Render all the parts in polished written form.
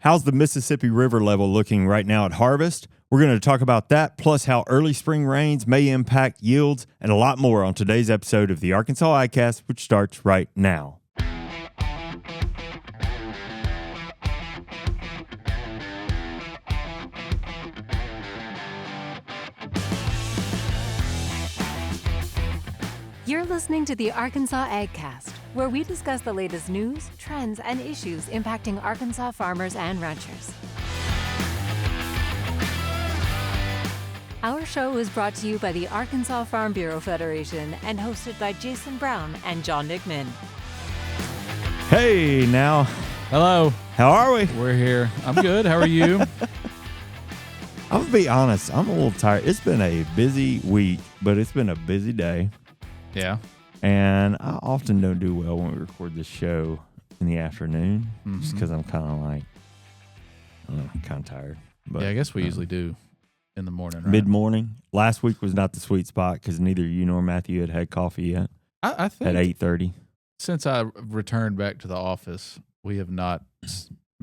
how's the Mississippi River level looking right now at harvest? We're going to talk about that, plus how early spring rains may impact yields, and a lot more on today's episode of the Arkansas AgCast, which starts right now. You're listening to the Arkansas AgCast, where we discuss the latest news, trends, and issues impacting Arkansas farmers and ranchers. Our show is brought to you by the Arkansas Farm Bureau Federation and hosted by Jason Brown and John Nickman. Hey, now. Hello. How are we? We're here. I'm good. How are you? I'm going to be honest. I'm a little tired. It's been a busy week, but it's been a busy day. Yeah. And I often don't do well when we record this show in the afternoon, just because I'm kind of like, kind of tired. But, yeah, I guess we usually do in the morning, right? Mid-morning. Last week was not the sweet spot because neither you nor Matthew had had coffee yet. I think at 8:30. Since I returned back to the office, we have not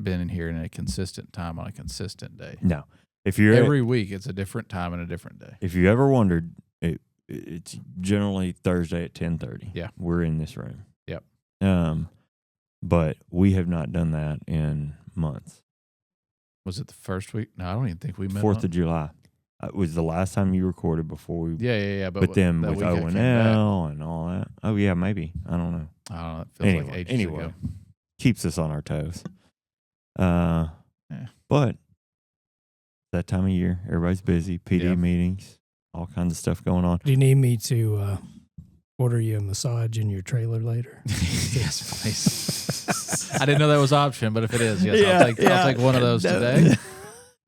been in here in a consistent time on a consistent day. No. If you're Every week, it's a different time and a different day. If you ever wondered, it's generally Thursday at 10:30. Yeah. We're in this room. Yep. But we have not done that in months. Was it the first week? No, I don't even think we met. 4th of July. It was the last time you recorded before we. Yeah. But then with O&L and all that. Oh, yeah, maybe. I don't know. I don't know. It feels like ages ago. Keeps us on our toes. But that time of year, everybody's busy. PD meetings. All kinds of stuff going on. Do you need me to order you a massage in your trailer later? Yes, please. I didn't know that was an option, but if it is, yes, I'll take one of those today.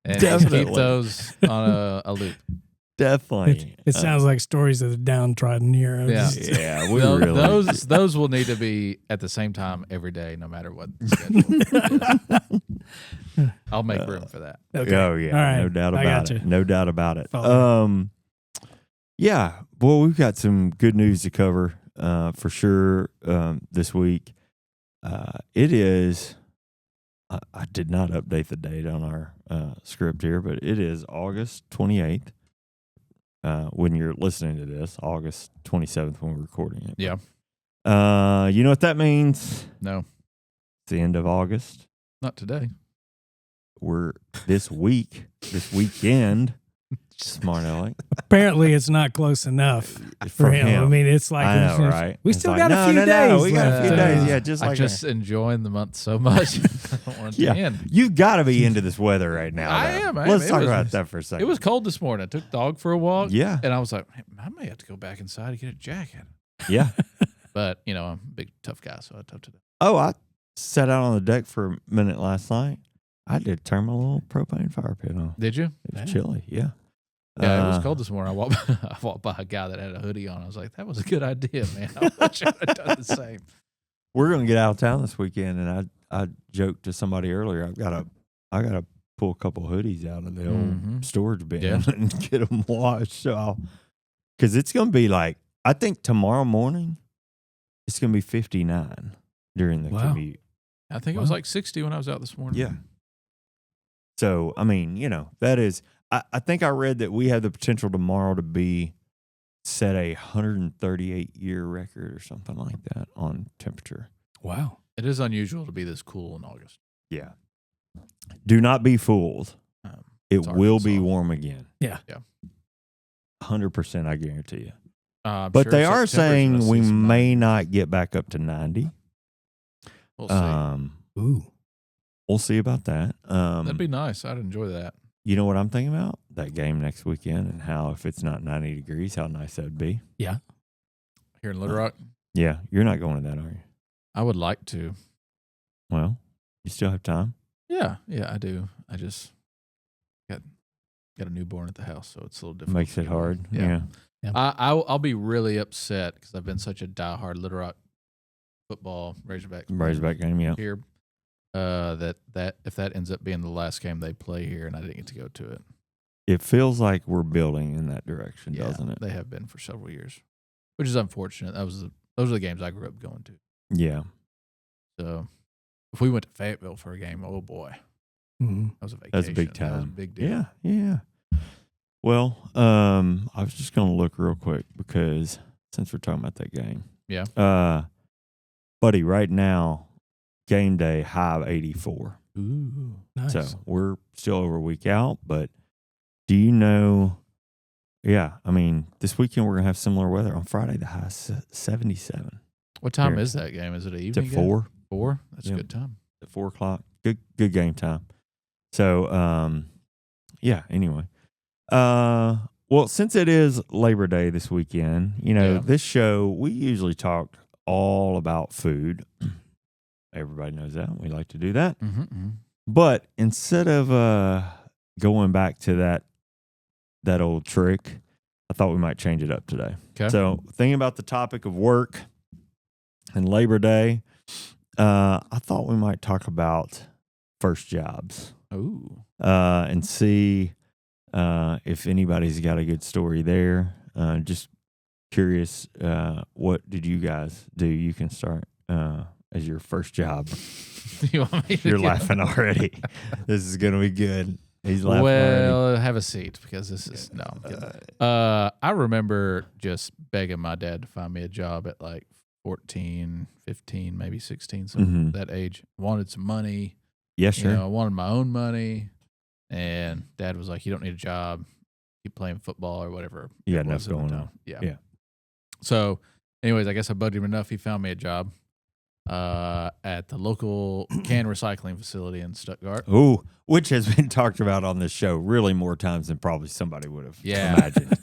And Definitely. keep those on a loop. Definitely. It sounds like stories of the downtrodden here. Yeah, we really. Those will need to be at the same time every day, no matter what the schedule is. I'll make room for that. Okay. Oh, yeah. All right. No doubt I about gotcha. it. No doubt about it. Follow. Yeah. Well, we've got some good news to cover for sure this week. It is, I did not update the date on our script here, but it is August 28th. When you're listening to this, August 27th when we're recording it. Yeah. You know what that means? No, It's the end of August. not today. We're this weekend. Smart Alec. Apparently, it's not close enough for him. I mean, it's like I know, right? We It's still like, got a few days. We got a few left. days. Yeah, just I'm like just enjoying the month so much. I don't want it to end. You've got to be into this weather right now. I though. am. Let's talk about that for a second. It was cold this morning. I took the dog for a walk. Yeah. And I was like, hey, I may have to go back inside and get a jacket. Yeah. But, I'm a big, tough guy, so I toughed it up. Oh, I sat out on the deck for a minute last night. I did turn my little propane fire pit on. Did you? It was chilly. Yeah. Yeah, it was cold this morning. I walked by a guy that had a hoodie on. I was like, that was a good idea, man. I wish I had done the same. We're going to get out of town this weekend, and I joked to somebody earlier, I got to pull a couple hoodies out of the old storage bin and get them washed. So because it's going to be like, I think tomorrow morning, it's going to be 59 during the commute. I think it was like 60 when I was out this morning. Yeah. So, I mean, that is, I think I read that we have the potential tomorrow to set a 138-year record or something like that on temperature. Wow. It is unusual to be this cool in August. Yeah. Do not be fooled. It will be Arkansas. warm again. Yeah. 100%, I guarantee you. I'm But sure they are September's saying gonna we see some may 90s. not get back up to 90. We'll see. Ooh. We'll see about that. That'd be nice. I'd enjoy that. You know what I'm thinking about? That game next weekend and how if it's not 90 degrees, how nice that would be. Yeah. Here in Little Rock, Yeah, you're not going to that, are you? I would like to. Well, you still have time. Yeah, I do. I just got a newborn at the house, so it's a little difficult. Makes it hard. Yeah. Yeah. I'll be really upset because I've been such a diehard Little Rock football Razorback game, yeah. here. That if that ends up being the last game they play here, and I didn't get to go to it. It feels like we're building in that direction, doesn't it? They have been for several years, which is unfortunate. Those are the games I grew up going to. Yeah. So if we went to Fayetteville for a game, oh boy, Mm-hmm. That was a vacation. That's a big time. That was a big deal. Yeah, yeah. Well, I was just gonna look real quick because since we're talking about that game, Yeah. buddy, right now, game day high of 84. Ooh. Nice. So we're still over a week out, but do you know? Yeah, I mean, this weekend we're gonna have similar weather. On Friday, the high is 77. What time Here. is that game? Is it an It's evening at game? 4. 4? That's Yeah. a good time. At 4 o'clock. Good game time. So, yeah. Anyway, well, since it is Labor Day this weekend, Yeah. this show we usually talk all about food. Everybody knows that we like to do that. Mm-hmm. But instead of going back to that old trick, I thought we might change it up today. Okay. So, thinking about the topic of work and Labor Day, I thought we might talk about first jobs Ooh. and see if anybody's got a good story there. Just curious, what did you guys do? You can start as your first job. You want me to You're get- laughing already. This is going to be good. He's laughing already. Well, have a seat because this is no. I'm kidding. I remember just begging my dad to find me a job at like 14, 15, maybe 16, something Mhm. that age. Wanted some money. Yeah, sure. I wanted my own money. And Dad was like, "You don't need a job. Keep playing football or whatever." You got it enough was at the going time. on. Yeah. So, anyways, I guess I bugged him enough. He found me a job at the local can recycling facility in Stuttgart. Ooh, which has been talked about on this show really more times than probably somebody would have Yeah. imagined.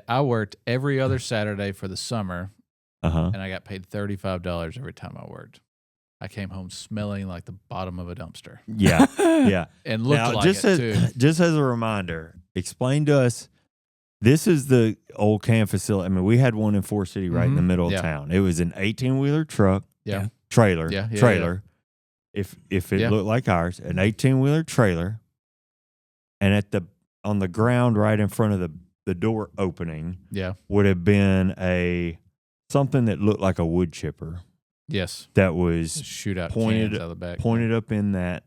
I worked every other Saturday for the summer, Uh-huh. and I got paid $35 every time I worked. I came home smelling like the bottom of a dumpster Yeah, yeah. and looked Now, like just it too. just as a reminder, explain to us. This is the old can facility. I mean, we had one in Forest City right in the Mhm. middle of Yeah. town. It was an 18-wheeler truck, Yeah. trailer, Yeah, yeah, trailer. If it Yeah. looked like ours, an 18-wheeler trailer, and on the ground right in front of the door opening Yeah. would have been something that looked like a wood chipper Yes. that was Shoot out pointed- cans out of the back. pointed up in that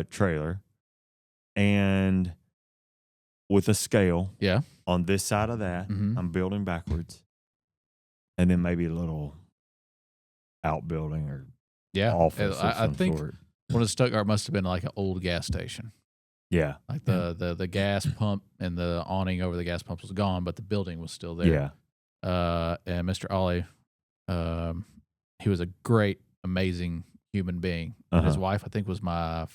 trailer, and with a scale Yeah. on this side of that. Mhm. I'm building backwards, and then maybe a little outbuilding or Yeah. office of I some think sort. one of Stuttgart must have been like an old gas station. Yeah, Like the gas pump and the awning over the gas pump was gone, but the building was still there. yeah, And Mr. Ollie, he was a great, amazing human being. And his Uh-huh. wife, I think, was my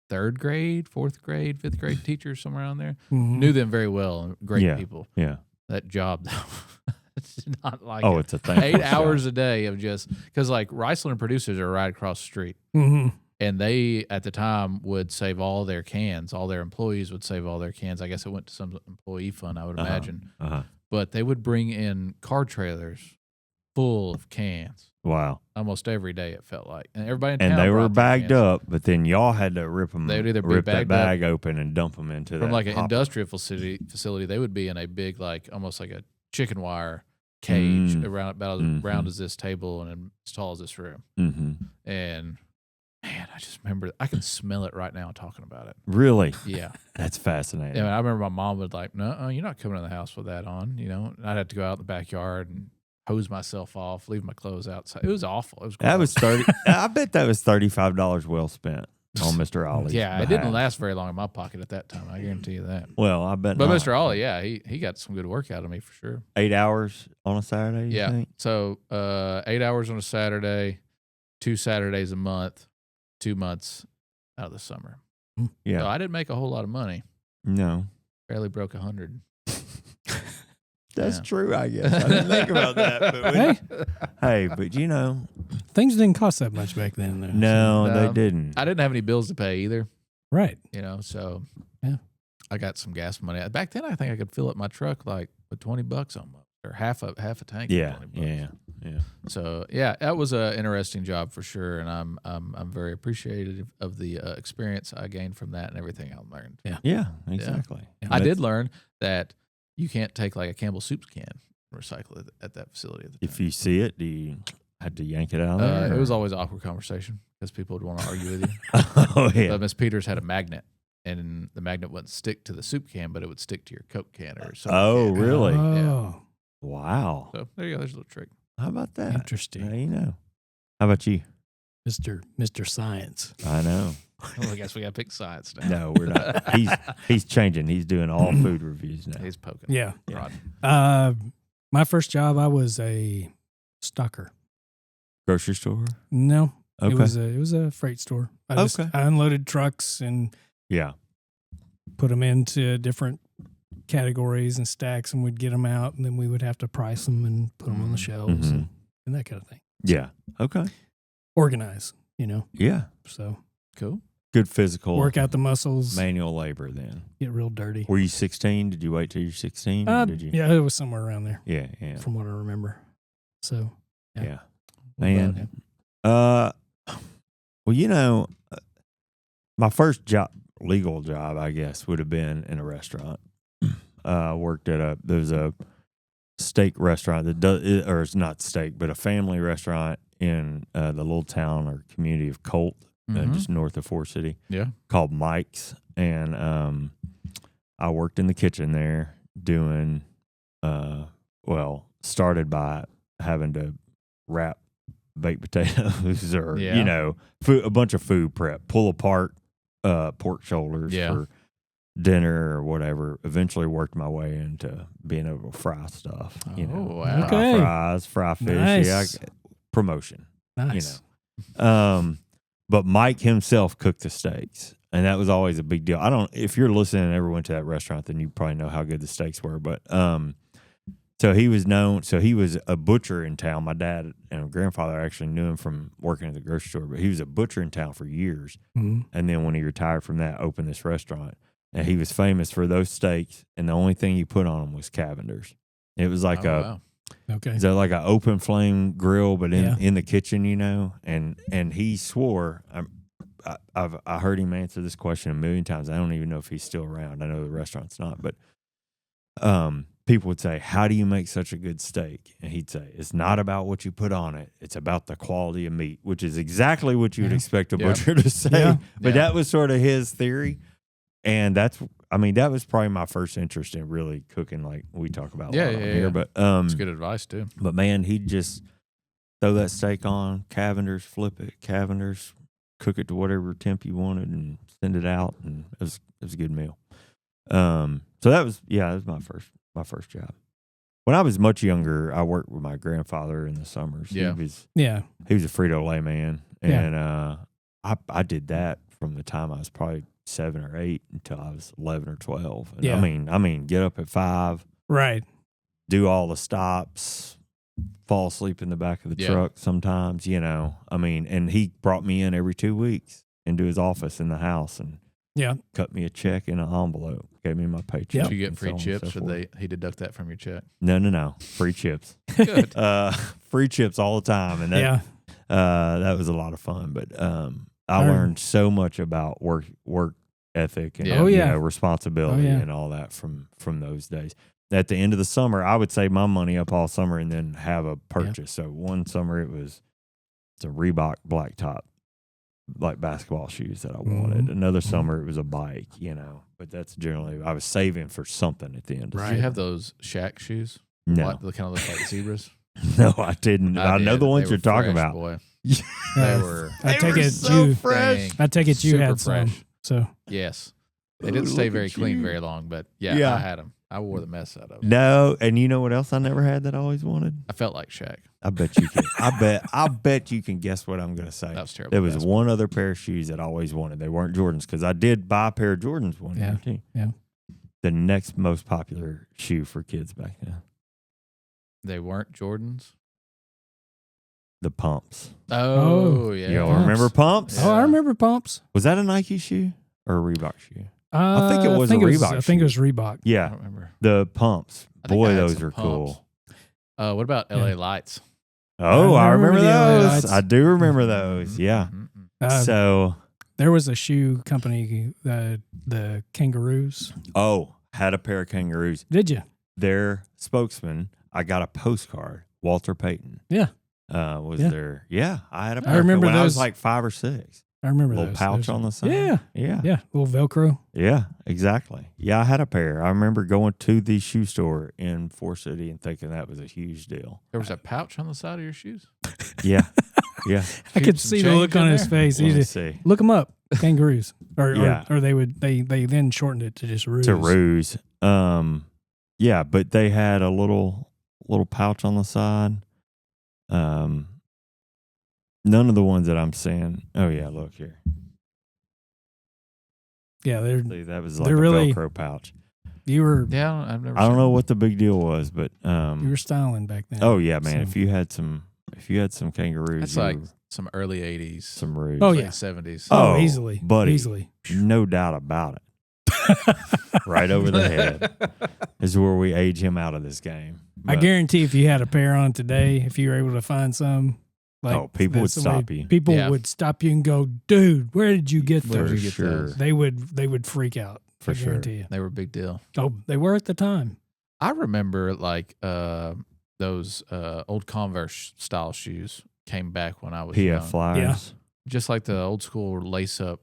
3rd grade, 4th grade, 5th grade teacher, somewhere around there. Mhm. Knew them very well. Great Yeah. people. yeah. That job, though, it's not like Oh, it. it's a thing. 8 hours a day of just because like Riceland producers are right across the street. Mhm. And they, at the time, would save all their cans. All their employees would save all their cans. I guess it went to some employee fund, I would imagine. Uh-huh. But they would bring in car trailers full of cans Wow. almost every day, it felt like. And everybody in And town they were brought their bagged cans. up, but then y'all had to rip them. They would either be rip that bagged bag open and dump them into From that like an hopper. industrial facility, they would be in a big, like almost like a chicken wire cage around about as round as this table and as tall as this room. Mm-hmm. And man, I just remember I can smell it right now talking about it. Really? Yeah. That's fascinating. Yeah, I remember my mom would like, "No, you're not coming in the house with that on." And I'd have to go out in the backyard and hose myself off, leave my clothes outside. It was awful. It was That gross. was 30. I bet that was $35 well spent on Mr. Ollie's. Yeah, it behalf. didn't last very long in my pocket at that time. I guarantee you that. Well, I bet. But not. Mr. Ollie, yeah, he got some good work out of me for sure. 8 hours on a Saturday. You Yeah. think? So 8 hours on a Saturday, 2 Saturdays a month, 2 months out of the summer. Yeah. So I didn't make a whole lot of money. No. Barely broke 100. That's Yeah. true, I guess. I didn't think about that. But hey, but Things didn't cost that much back then, though. no, they No. didn't. I didn't have any bills to pay either. Right. So Yeah. I got some gas money. Back then, I think I could fill up my truck like with $20 almost, or half a tank. Yeah, for $20. yeah. So yeah, that was an interesting job for sure, and I'm very appreciative of the experience I gained from that and everything I learned. Yeah, exactly. I did learn that you can't take like a Campbell soup can and recycle it at that facility. At the If time. you see it, do you Had to yank it out of there? It was always an awkward conversation because people would want to argue with you. Oh, yeah. Miss Peters had a magnet, and the magnet wouldn't stick to the soup can, but it would stick to your Coke can or something. Oh, really? Oh, Wow. So there you go. There's a little trick. How about that? interesting. Now you know. How about you? Mr. Science. I know. Well, I guess we got to pick sides now. No, we're not. He's changing. He's doing all food reviews now. He's poking. Yeah. Rod. My first job, I was a stocker. Grocery store? No, Okay. it was a freight store. I unloaded trucks and Yeah. put them into different categories and stacks, and we'd get them out, and then we would have to price them and put them on the shelves Mhm. and that kind of thing. Yeah. Okay. Organize, Yeah. So Cool. Good physical work out the muscles, manual labor then. get real dirty. Were you 16? Did you wait till you're 16? Or did you? Yeah, it was somewhere around there Yeah. Yeah. from what I remember. So Yeah. What about Man. him? Well, my first job, legal job, I guess, would have been in a restaurant. Worked at there's a steak restaurant that does, or it's not steak, but a family restaurant in the little town or community of Colt, just north of Fort City. Yeah. Called Mike's, and I worked in the kitchen there doing, started by having to wrap baked potatoes or a bunch of food prep, pull apart pork shoulders for dinner or whatever. Eventually worked my way into being able to fry stuff. Wow. Okay. Fry fries, fry fish. Nice. Yeah, promotion. nice. But Mike himself cooked the steaks, and that was always a big deal. If you're listening and ever went to that restaurant, then you probably know how good the steaks were. But so he was known. So he was a butcher in town. My dad and grandfather actually knew him from working at the grocery store, but he was a butcher in town for years. Mhm. And then when he retired from that, opened this restaurant, and he was famous for those steaks. And the only thing he put on them was Cavenders. It was like Wow. Okay. is that like an open flame grill, but in, Yeah. in the kitchen, and he swore. I heard him answer this question a million times. I don't even know if he's still around. I know the restaurant's not, but people would say, "How do you make such a good steak?" And he'd say, "It's not about what you put on it. It's about the quality of meat," which is exactly what you would expect a Yeah. butcher to say. Yeah. But Yeah. that was sort of his theory. And that was probably my first interest in really cooking, like we talk about a lot on here. Yeah. But That's good advice too. but man, he'd just throw that steak on, Cavenders, flip it, Cavenders, cook it to whatever temp you wanted, and send it out, and it was a good meal. So that was my first job. When I was much younger, I worked with my grandfather in the summers. Yeah. He was a Frito-Lay man, and I did that from the time I was probably 7 or 8 until I was 11 or 12. And Yeah. I mean, get up at 5. Right. Do all the stops, fall asleep in the back of the truck sometimes, and he brought me in every 2 weeks into his office in the house and cut me a check in an envelope, gave me my paycheck. Did you get and free so on and chips, so or forth. he deduct that from your check? No. Free chips. Good. Free chips all the time. And that was a lot of fun. But I learned so much about work ethic and responsibility and all that from those days. At the end of the summer, I would save my money up all summer and then have a purchase. Yeah. So one summer it's a Reebok blacktop, like basketball shoes that I wanted. Mm-hmm. Another summer it was a bike, But that's generally I was saving for something at the end. Did you have those Shaq shoes? No, They kind of look like zebras. No, I didn't. I know the ones They you're were talking fresh, about. Boy. I were take it so you. fresh. I take it you Super had some. fresh. So Yes. They Ooh, didn't stay look very at clean you. very long, but Yeah. I had them. I wore the mess out of them. No, and you know what else I never had that I always wanted? I felt like Shaq. I bet you can. I bet you can guess what I'm going to say. That was terrible. There was basketball. one other pair of shoes that I always wanted. They weren't Jordans because I did buy a pair of Jordans one year too. Yeah. The next most popular shoe for kids back then. They weren't Jordans. The pumps. Oh, yeah. You all remember pumps? Yeah. Oh, I remember pumps. Was that a Nike shoe or a Reebok shoe? I think it was a Reebok I think it was Reebok. I Yeah, don't remember. the pumps. I think Boy, I had those some are pumps. cool. What about LA Lights? Oh, I remember the LA those. Lights. I do remember those. Yeah. Mhm. So, There was a shoe company, the Kangaroos. had a pair of Kangaroos. Did you? Their spokesman, I got a postcard, Walter Payton. Yeah. Was Yeah. there? Yeah, I had a pair. remember when I was those. like 5 or 6. I remember Little those. pouch Those on are- the side. Yeah. Yeah. Yeah. Little Velcro. Yeah, exactly. Yeah, I had a pair. I remember going to the shoe store in Forest City and thinking that was a huge deal. There was a pouch on the side of your shoes. Yeah. Yeah. I could some see the change look on in his there? face. He Let me just, see. look them up. Kangaroos. Yeah. Or they then shortened it to just ruse. To ruse. Yeah, but they had a little pouch on the side. None of the ones that I'm seeing. Oh yeah, look here. Yeah, See, that was like they're a really- Velcro pouch. you were Yeah, I've never. I don't seen know what the big deal was, but you were styling back then. oh yeah, man. So- If you had some kangaroos, That's you like were some early '80s, some ruse. Oh, late yeah. '70s. Oh, Oh, easily, buddy. easily. No doubt about it. Right over the head is where we age him out of this game. I But- guarantee if you had a pair on today, if you were able to find some, like Oh, people that would somebody- stop you. People Yeah. would stop you and go, "Dude, where did you get Where'd For you those?" get sure. those? They would freak out. For I sure. guarantee you. They were a big deal. Oh, they were at the time. I remember like those old Converse style shoes came back when I was PF young. Flyers. Just like the old school lace up.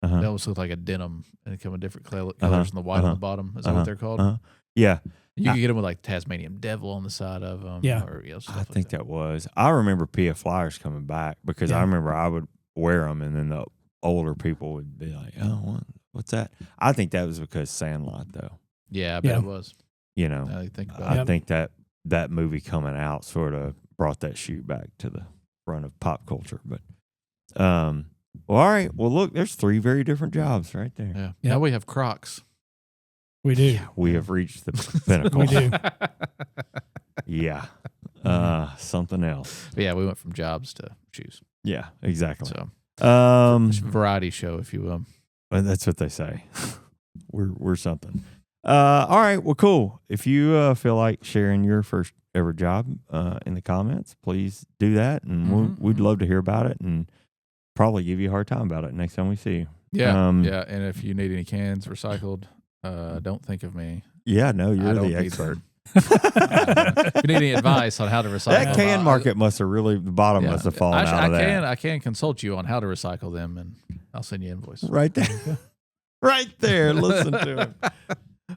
Uh-huh. They almost look like a denim and they come in different colors Uh-huh. and the white on Uh-huh. the bottom. Is that Uh-huh. what they're called? Uh-huh. Yeah, You could get them with like Tasmanian Devil on the side of them. Yeah. Or, stuff I like think that was. I remember PF Flyers coming back because I Yeah. remember I would wear them, and then the older people would be like, "Oh, what's that?" I think that was because Sandlot, though. Yeah, I bet Yeah. it was. You know, Now that you think about I it. think that movie coming out sort of brought that shoe back to the front of pop culture. But, well, all right. Well, look, there's 3 very different jobs right there. Yeah. Yeah. Now we have Crocs. We do. We have reached the pinnacle. We do. Yeah. Something else. But yeah, we went from jobs to shoes. Yeah, exactly. So Um, variety show, if you will. well, that's what they say. we're something. All right. Well, cool. If you feel like sharing your first ever job in the comments, please do that, and we'd love to hear about it, and probably give you a hard time about it next time we see you. Yeah. Yeah. And if you need any cans recycled, don't think of me. Yeah. No, I you're don't the need expert. them. If you need any advice on how to recycle That them, can market must have really the bottom yeah. must have fallen out of that. I can consult you on how to recycle them, and I'll send you invoice. Right there. Right there. Listen to him.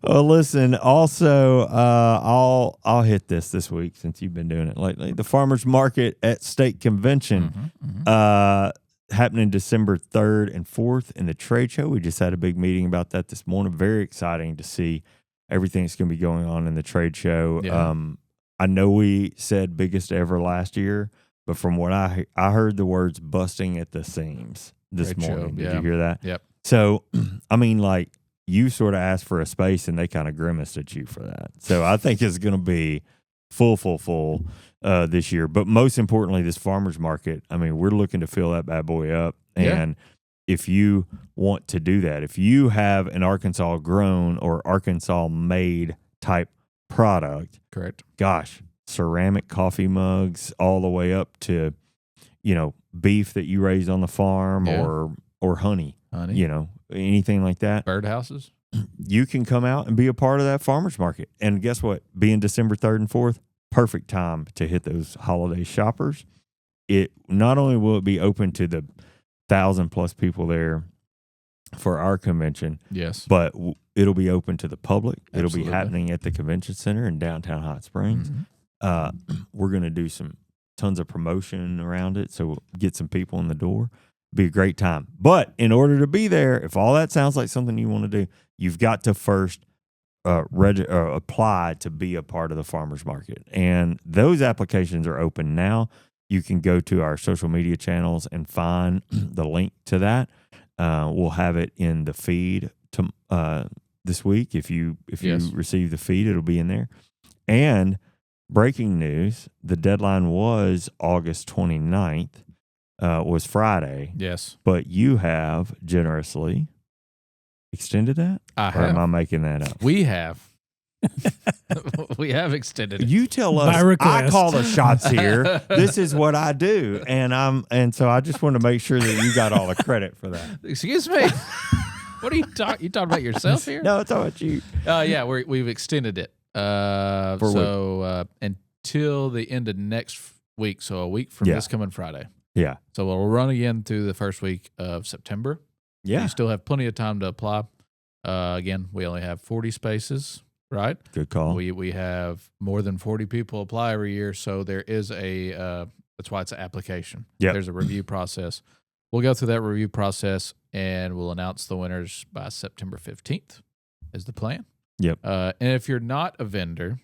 Well, listen. Also, I'll hit this week since you've been doing it lately. The farmers market at state convention, happening December 3rd and 4th in the trade show. We just had a big meeting about that this morning. Very exciting to see everything that's going to be going on in the trade show. Yeah. I know we said biggest ever last year, but from what I heard the words busting at the seams this Trade show, morning. Did yeah. you hear that? Yep. So, I mean, like, you sort of asked for a space and they kind of grimaced at you for that. So I think it's going to be full this year. But most importantly, this farmer's market, I mean, we're looking to fill that bad boy up. And if you want to do that, if you have an Arkansas grown or Arkansas made type product, Correct. gosh, ceramic coffee mugs all the way up to, beef that you raise on the farm Yeah. or honey, anything like that. Birdhouses. You can come out and be a part of that farmer's market. And guess what? Being December 3rd and 4th, perfect time to hit those holiday shoppers. It not only will it be open to the 1,000+ people there for our convention, Yes. but it'll be open to the public. It'll Absolutely. be happening at the convention center in downtown Hot Springs. We're going to do tons of promotion around it, so we'll get some people in the door. Be a great time. But in order to be there, if all that sounds like something you want to do, you've got to first apply to be a part of the farmers market. And those applications are open now. You can go to our social media channels and find the link to that. We'll have it in the feed this week. If you Yes. receive the feed, it'll be in there. And breaking news, the deadline was August 29th, was Friday, Yes. but you have generously extended that? I Or am I have. making that up? We have. We have extended it. You tell By us. I request. call the shots here. This is what I do, and so I just want to make sure that you got all the credit for that. Excuse me. What are you talking? You talking about yourself here? No, it's all about you. Yeah, we've extended it. For Until the end of next week, so a week from this coming Friday. Yeah. So we'll run again through the first week of September. Yeah. You still have plenty of time to apply. Again, we only have 40 spaces, right? Good call. We have more than 40 people apply every year, so there is that's why it's an application. Yep. There's a review process. We'll go through that review process, and we'll announce the winners by September 15th is the plan. Yep. And if you're not a vendor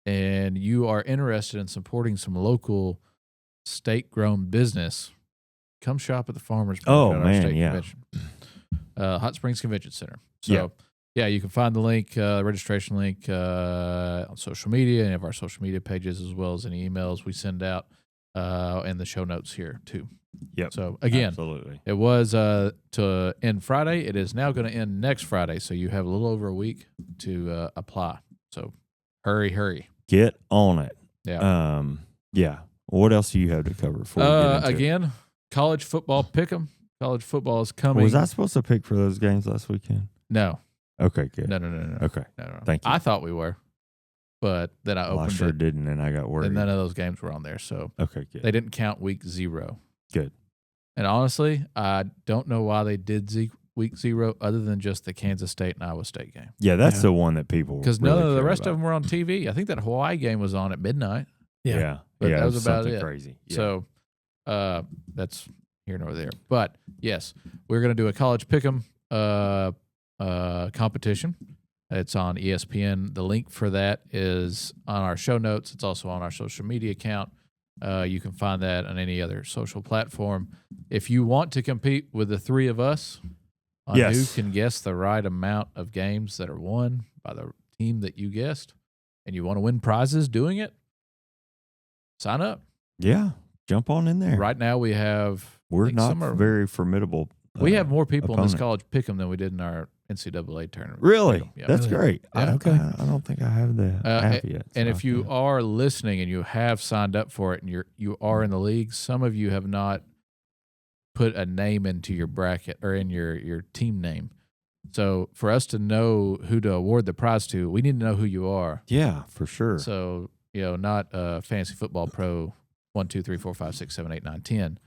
and you are interested in supporting some local state-grown business, come shop at the Farmers Market at our state convention. Hot Springs Convention Center. So, you can find the link, registration link on social media, any of our social media pages, as well as any emails we send out, and the show notes here, too. Yep. So, again, absolutely. It was to end Friday. It is now going to end next Friday, so you have a little over a week to apply. So, hurry. Get on it. Yeah. Yeah. What else do you have to cover before we get into again, college football pick'em. College football is coming. Was I supposed to pick for those games last weekend? No. Okay, good. No. Okay. No. Thank you. I thought we were, but then I opened I sure it, didn't, and I got worried. and none of those games were on there. So okay, good. they didn't count week 0. Good. And honestly, I don't know why they did week 0 other than just the Kansas State and Iowa State game. Yeah, that's the one that people Because really none of the care rest about. of them were on TV. I think that Hawaii game was on at midnight. Yeah. But yeah, that was about something it. crazy. Yeah. So that's here nor there. But yes, we're going to do a college pick'em competition. It's on ESPN. The link for that is on our show notes. It's also on our social media account. You can find that on any other social platform. If you want to compete with the three of us on who can guess the right amount of games that are won by the team that you guessed, and you want to win prizes doing it, sign up. Yeah, jump on in there. Right now we have... We're not very formidable. We have more people in this opponent. college pick'em than we did in our NCAA tournament. Really? Yeah. That's great. Yeah. I don't think I have the app yet. And so if you are listening and you have signed up for it and you are in the league, some of you have not put a name into your bracket or in your team name. So for us to know who to award the prize to, we need to know who you are. Yeah, for sure. So, not Fantasy Football Pro 1, 2, 3, 4, 5, 6, 7, 8, 9, 10.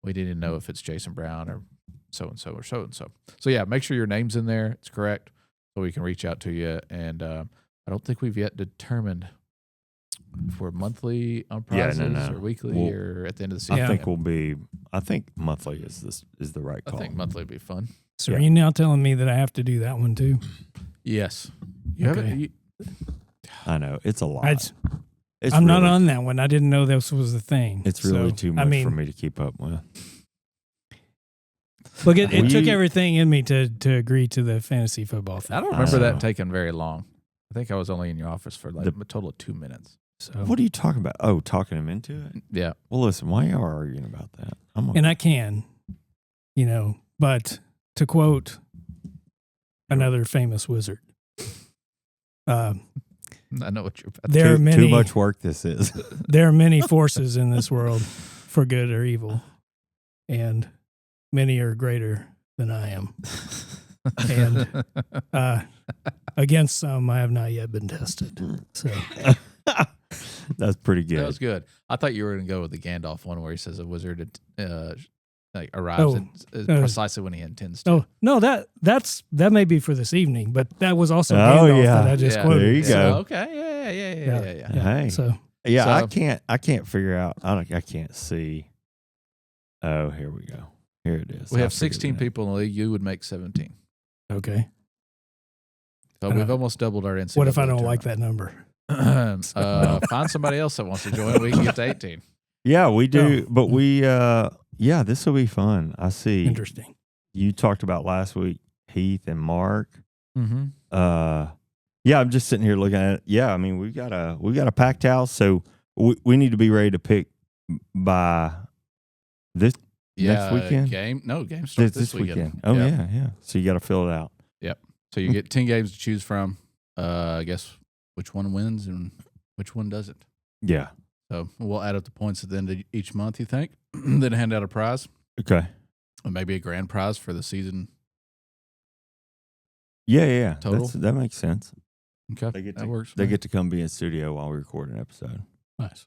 We need to know if it's Jason Brown or so-and-so or so-and-so. So, yeah, make sure your name's in there. It's correct so we can reach out to you. And I don't think we've yet determined if we're monthly on prizes or weekly or at the end of the season. I think monthly is the right call. I think monthly would be fun. So are you now telling me that I have to do that one too? Yes. I know. It's a lot. I'm not on that one. I didn't know this was a thing. It's really too much for me to keep up with. Look, it took everything in me to agree to the fantasy football thing. I don't remember that taking very long. I think I was only in your office for a total of 2 minutes. So what are you talking about? Oh, talking him into it? Yeah. Well, listen, why are you arguing about that? And I can, but to quote another famous wizard, I know what you're about. There are many, too much work this is. There are many forces in this world for good or evil, and many are greater than I am. And against some, I have not yet been tested. So that's pretty good. That was good. I thought you were going to go with the Gandalf one where he says a wizard arrives precisely when he intends to. Oh no, that may be for this evening, but that was also Gandalf that I just quoted. There you go. Okay, yeah. Hey, so I can't figure out. I can't see. Oh, here we go. Here it is. We have 16 people in the league. You would make 17. Okay. So we've almost doubled our NCAA. What if I don't like that number? Find somebody else that wants to join. We can get to 18. Yeah, we do. But we, this will be fun. I see. Interesting. You talked about last week, Heath and Mark. Mm-hmm. I'm just sitting here looking at it. Yeah, I mean, we got a packed house, so we need to be ready to pick by this next weekend. Game starts this weekend. Oh yeah. So you got to fill it out. Yep. So you get 10 games to choose from. I guess which one wins and which one doesn't. Yeah. So we'll add up the points at the end of each month, you think? Then hand out a prize. Okay. Or maybe a grand prize for the season. Yeah. Total? That makes sense. Okay. That works. They get to come be in studio while we record an episode. Nice.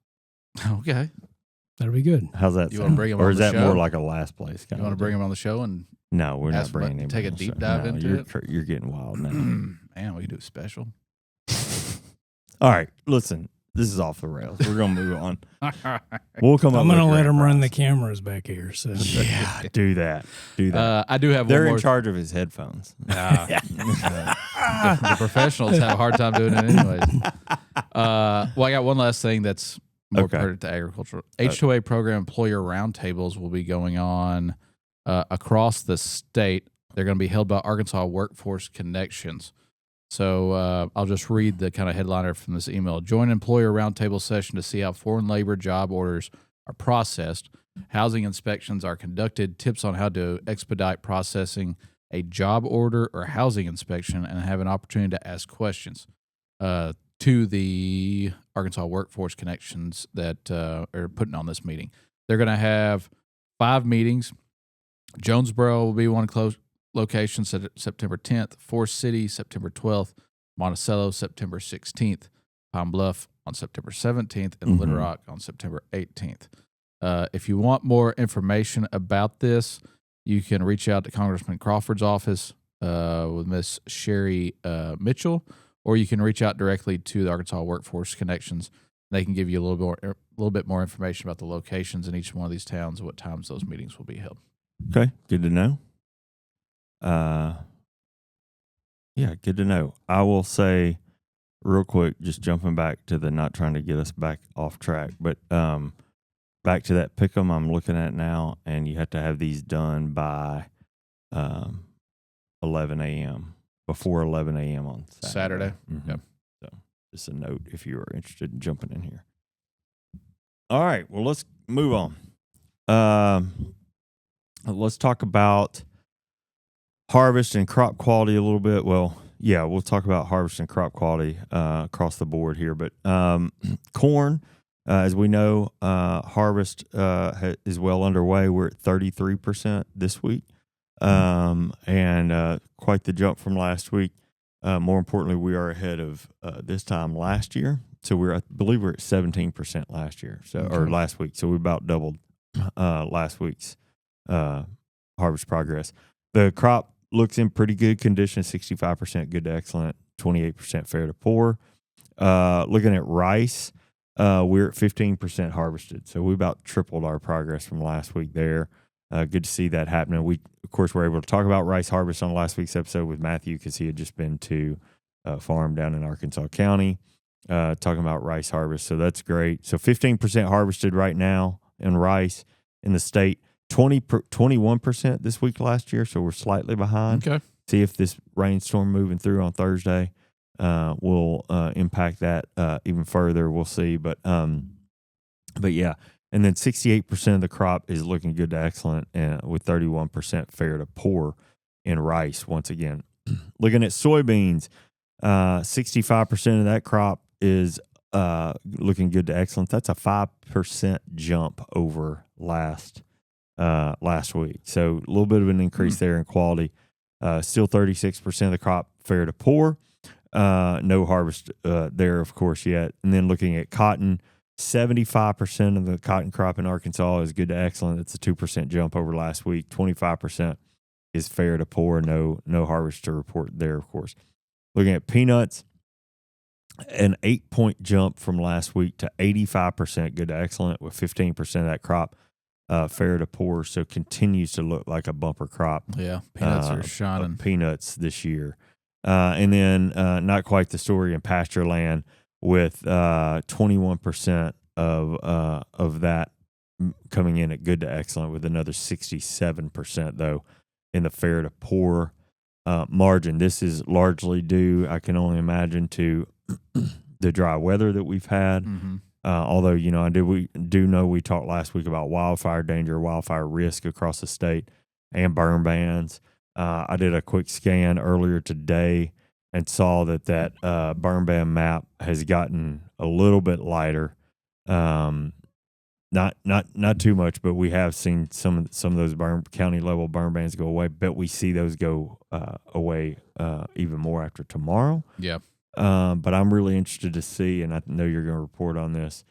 Okay. That'll be good. How's that You sound? want to bring him or on is the that show? more like a last place kind You want to bring him on the show and No, we're not ask bringing him him. take a on the deep show. dive No, into it? You're getting wild now. man, we can do it special. All right, listen. This is off the rails. We're gonna move on. We'll come up. I'm going to with a let him grand run the prize. cameras back here. So Yeah, do that. Do that. I do have They're one more. in charge of his headphones. The professionals have a hard time doing it anyways. Well, I got one last thing that's more Okay. pertinent to agriculture. H2A program employer roundtables will be going on across the state. They're going to be held by Arkansas Workforce Connections. So I'll just read the kind of headliner from this email. Join employer roundtable session to see how foreign labor job orders are processed, housing inspections are conducted, tips on how to expedite processing a job order or housing inspection, and have an opportunity to ask questions to the Arkansas Workforce Connections that are putting on this meeting. They're going to have 5 meetings. Jonesboro will be one close location September 10th, Forest City September 12th, Monticello September 16th, Pine Bluff on September 17th, and Little Rock on September 18th. If you want more information about this, you can reach out to Congressman Crawford's office with Miss Sherry Mitchell, or you can reach out directly to the Arkansas Workforce Connections. They can give you a little bit more information about the locations in each one of these towns and what times those meetings will be held. Okay, good to know. Yeah, good to know. I will say real quick, just jumping back to the not trying to get us back off track, but back to that pick'em I'm looking at now, and you have to have these done by 11 a.m. before 11 a.m. on Saturday. Saturday? Yep. So just a note if you are interested in jumping in here. All right, well, let's move on. Let's talk about harvest and crop quality a little bit. Well, yeah, we'll talk about harvest and crop quality across the board here. But corn, as we know, harvest is well underway. We're at 33% this week, and quite the jump from last week. More importantly, we are ahead of this time last year. So I believe we're at 17% last year, or last week. So we about doubled last week's harvest progress. The crop looks in pretty good condition, 65% good to excellent, 28% fair to poor. Looking at rice, we're at 15% harvested. So we about tripled our progress from last week there. Good to see that happening. We, of course, were able to talk about rice harvest on last week's episode with Matthew because he had just been to a farm down in Arkansas County talking about rice harvest. So that's great. So 15% harvested right now in rice in the state. 21% this week last year, so we're slightly behind. Okay. See if this rainstorm moving through on Thursday will impact that even further. We'll see, but yeah. And then 68% of the crop is looking good to excellent, with 31% fair to poor in rice. Once again, looking at soybeans, 65% of that crop is looking good to excellent. That's a 5% jump over last week. So a little bit of an increase there in quality. Still 36% of the crop fair to poor. No harvest there, of course, yet. And then looking at cotton, 75% of the cotton crop in Arkansas is good to excellent. It's a 2% jump over last week. 25% is fair to poor. No harvest to report there, of course. Looking at peanuts, an 8-point jump from last week to 85% good to excellent, with 15% of that crop fair to poor, so continues to look like a bumper crop. Yeah, peanuts are shining. Peanuts this year. And then not quite the story in pasture land, with 21% of that coming in at good to excellent, with another 67% though in the fair to poor margin. This is largely due, I can only imagine, to the dry weather that we've had. Mm-hmm. Although, we do know we talked last week about wildfire danger, wildfire risk across the state, and burn bans. I did a quick scan earlier today and saw that burn ban map has gotten a little bit lighter. Not too much, but we have seen some of those county level burn bans go away. But we see those go away even more after tomorrow. Yeah. But I'm really interested to see, and I know you're going to report on this,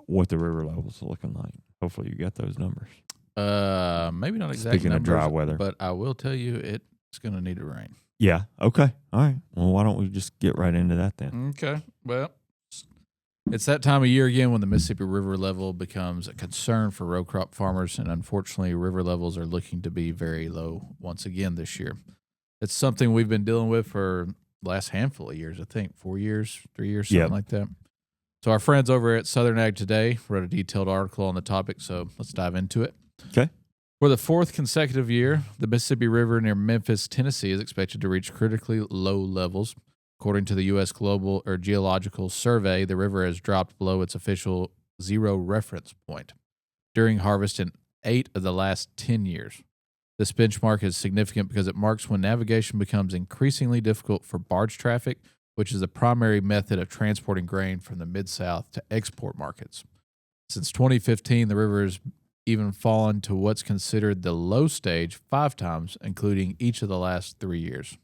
what the river levels are looking like. Hopefully you got those numbers. Maybe not exactly. Speaking of dry weather, but I will tell you it's going to need to rain. Yeah. Okay. All right. Well, why don't we just get right into that then? Okay. Well, it's that time of year again when the Mississippi River level becomes a concern for row crop farmers, and unfortunately, river levels are looking to be very low once again this year. It's something we've been dealing with for the last handful of years, I think, 4 years, 3 years, something like that. So our friends over at Southern Ag Today wrote a detailed article on the topic, so let's dive into it. Okay. For the fourth consecutive year, the Mississippi River near Memphis, Tennessee is expected to reach critically low levels. According to the U.S. Geological Survey, the river has dropped below its official zero reference point during harvest in 8 of the last 10 years. This benchmark is significant because it marks when navigation becomes increasingly difficult for barge traffic, which is the primary method of transporting grain from the Mid-South to export markets. Since 2015, the river has even fallen to what's considered the low stage 5 times, including each of the last 3 years.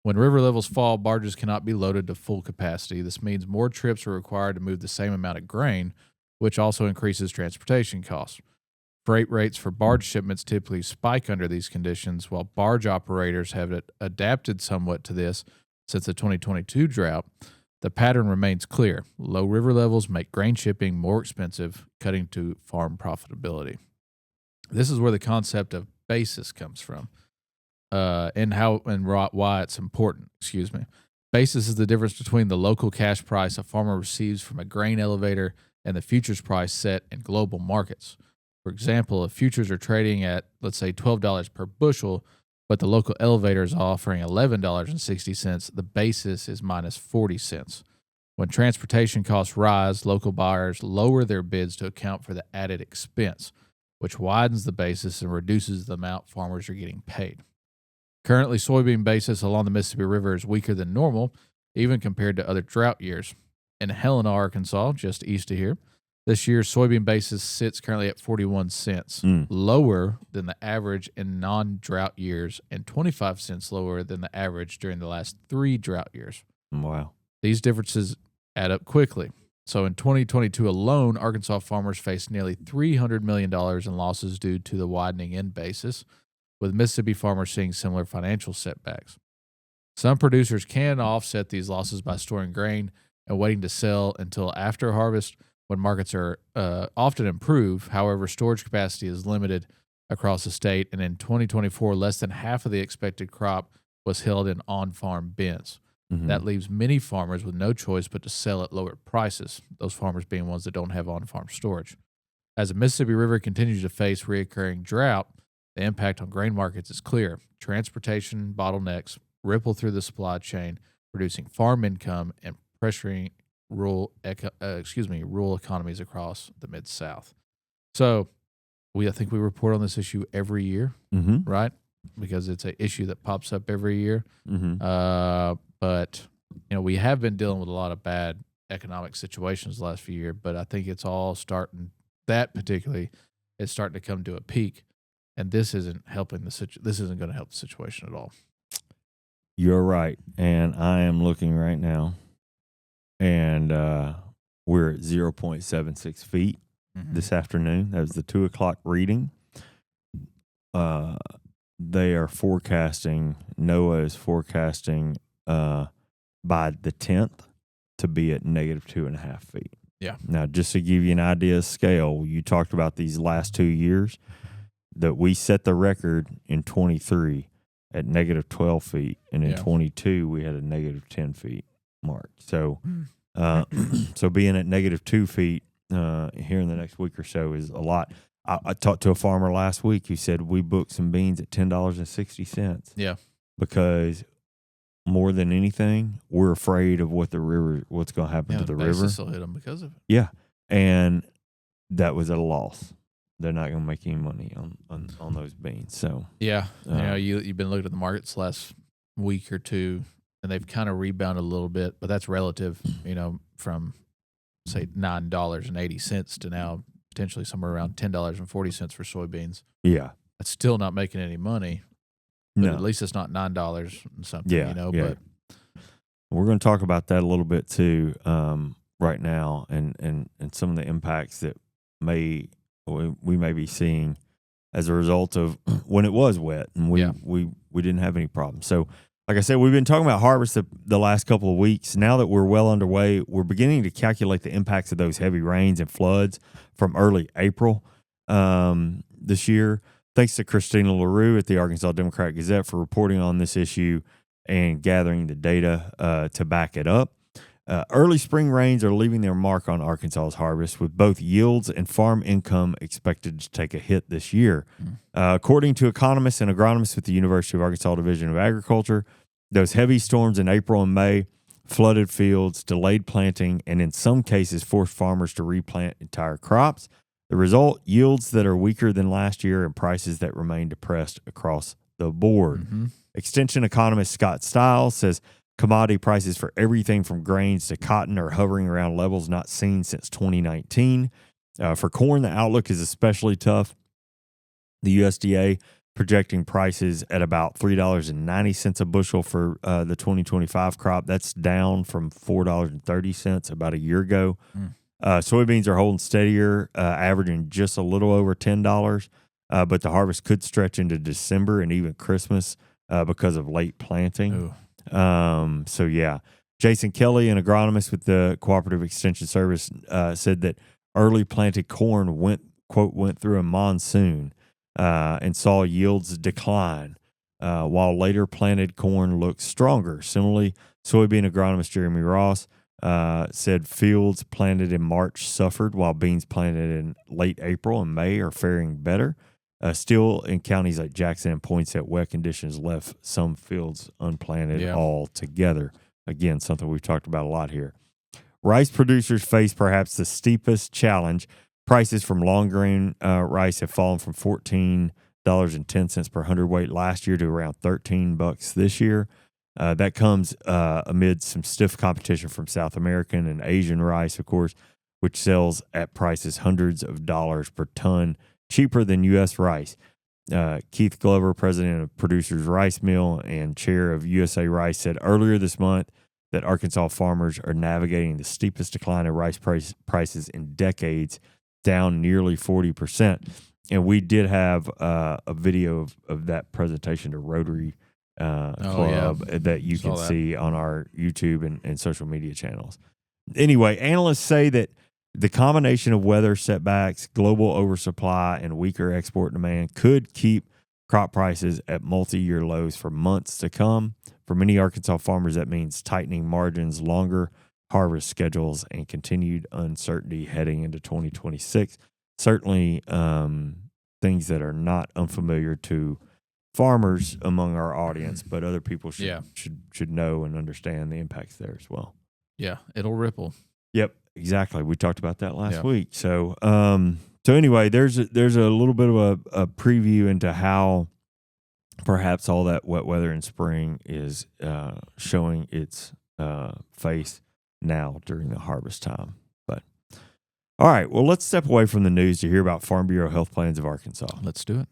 When river levels fall, barges cannot be loaded to full capacity. This means more trips are required to move the same amount of grain, which also increases transportation costs. Freight rates for barge shipments typically spike under these conditions, while barge operators have adapted somewhat to this since the 2022 drought. The pattern remains clear. Low river levels make grain shipping more expensive, cutting to farm profitability. This is where the concept of basis comes from. And why it's important. Basis is the difference between the local cash price a farmer receives from a grain elevator and the futures price set in global markets. For example, if futures are trading at, let's say, $12 per bushel, but the local elevator is offering $11.60, the basis is minus 40 cents. When transportation costs rise, local buyers lower their bids to account for the added expense, which widens the basis and reduces the amount farmers are getting paid. Currently, soybean basis along the Mississippi River is weaker than normal, even compared to other drought years. In Helena, Arkansas, just east of here, this year's soybean basis sits currently at 41 cents, lower than the average in non-drought years and 25 cents lower than the average during the last 3 drought years. Wow. These differences add up quickly. So in 2022 alone, Arkansas farmers faced nearly $300 million in losses due to the widening in basis, with Mississippi farmers seeing similar financial setbacks. Some producers can offset these losses by storing grain and waiting to sell until after harvest when markets are often improve. However, storage capacity is limited across the state, and in 2024, less than half of the expected crop was held in on-farm bins. Mm-hmm. That leaves many farmers with no choice but to sell at lower prices, those farmers being ones that don't have on-farm storage. As the Mississippi River continues to face recurring drought, the impact on grain markets is clear. Transportation bottlenecks ripple through the supply chain, reducing farm income and pressuring rural economies across the Mid-South. So I think we report on this issue every year, right? Because it's an issue that pops up every year. But we have been dealing with a lot of bad economic situations the last few years, but I think it's all starting, that particularly is starting to come to a peak. And this isn't helping this isn't going to help the situation at all. You're right. And I am looking right now, and we're at 0.76 feet this afternoon. That was the 2:00 reading. They are forecasting, NOAA is forecasting by the 10th to be at negative 2.5 feet. Yeah. Now, just to give you an idea of scale, you talked about these last 2 years, that we set the record in 23 at negative 12 feet, and in 22 we had a negative 10 feet mark. So, so being at negative 2 feet here in the next week or so is a lot. I talked to a farmer last week who said we booked some beans at $10.60. Yeah, because more than anything, we're afraid of what's going to happen to the river. Basis will hit them because of it. Yeah, and that was at a loss. They're not going to make any money on those beans. So yeah, you've been looking at the markets last week or two, and they've kind of rebounded a little bit, but that's relative. From say $9.80 to now potentially somewhere around $10.40 for soybeans. Yeah, that's still not making any money. But at least it's not $9 and something. Yeah, But we're going to talk about that a little bit too. right now, and some of the impacts that we may be seeing as a result of when it was wet and we didn't have any problems. So, like I said, we've been talking about harvest the last couple of weeks. Now that we're well underway, we're beginning to calculate the impacts of those heavy rains and floods from early April this year. Thanks to Christina LaRue at the Arkansas Democrat-Gazette for reporting on this issue and gathering the data to back it up. Early spring rains are leaving their mark on Arkansas's harvest, with both yields and farm income expected to take a hit this year. According to economists and agronomists with the University of Arkansas Division of Agriculture, those heavy storms in April and May flooded fields, delayed planting, and in some cases forced farmers to replant entire crops. The result, yields that are weaker than last year and prices that remain depressed across the board. Extension economist Scott Stiles says commodity prices for everything from grains to cotton are hovering around levels not seen since 2019. For corn, the outlook is especially tough. The USDA projecting prices at about $3.90 a bushel for the 2025 crop. That's down from $4.30 about a year ago. Soybeans are holding steadier, averaging just a little over $10, but the harvest could stretch into December and even Christmas because of late planting. Jason Kelly, an agronomist with the Cooperative Extension Service, said that early planted corn went through a monsoon and saw yields decline, while later planted corn looked stronger. Similarly, soybean agronomist Jeremy Ross said fields planted in March suffered, while beans planted in late April and May are faring better. Still, in counties like Jackson and Poinsett, wet conditions left some fields unplanted altogether. Again, something we've talked about a lot here. Rice producers face perhaps the steepest challenge. Prices from long grain rice have fallen from $14.10 per hundredweight last year to around $13 this year. That comes amid some stiff competition from South American and Asian rice, of course, which sells at prices hundreds of dollars per ton cheaper than U.S. rice. Keith Glover, president of Producers Rice Mill and chair of USA Rice, said earlier this month that Arkansas farmers are navigating the steepest decline in rice prices in decades, down nearly 40%. And we did have a video of that presentation to Rotary Club that you can see on our YouTube and social media channels. Anyway, analysts say that the combination of weather setbacks, global oversupply, and weaker export demand could keep crop prices at multi-year lows for months to come. For many Arkansas farmers, that means tightening margins, longer harvest schedules, and continued uncertainty heading into 2026. Certainly things that are not unfamiliar to farmers among our audience, but other people should know and understand the impacts there as well. Yeah, it'll ripple. Yep, exactly. We talked about that last week. So, anyway, there's a little bit of a preview into how perhaps all that wet weather in spring is showing its face now during the harvest time. But all right, well, let's step away from the news to hear about Farm Bureau health plans of Arkansas. Let's do it.